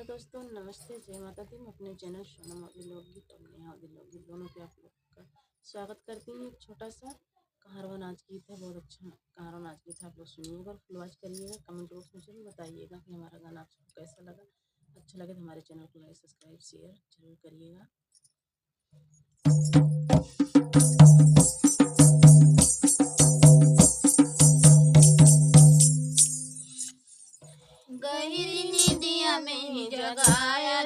Hello दोस्तों, नमस्ते, जय माता दी। मैं अपने चैनल सोनम ऑडियो लोकगीत और नेहा ऑडियो लोकगीत दोनों पे आप लोग का स्वागत करती हूँ। एक छोटा सा कहारवा नाच गीत है, बहुत अच्छा कहारवा नाच गीत है। आप लोग सुनिएगा और फुल वॉच करिएगा। कमेंट बॉक्स में जरूर बताइएगा कि हमारा गाना आप सबको कैसा लगा। अच्छा लगे तो हमारे चैनल को लाइक, सब्सक्राइब, शेयर जरूर करिएगा। गहरी नींदिया में जगाया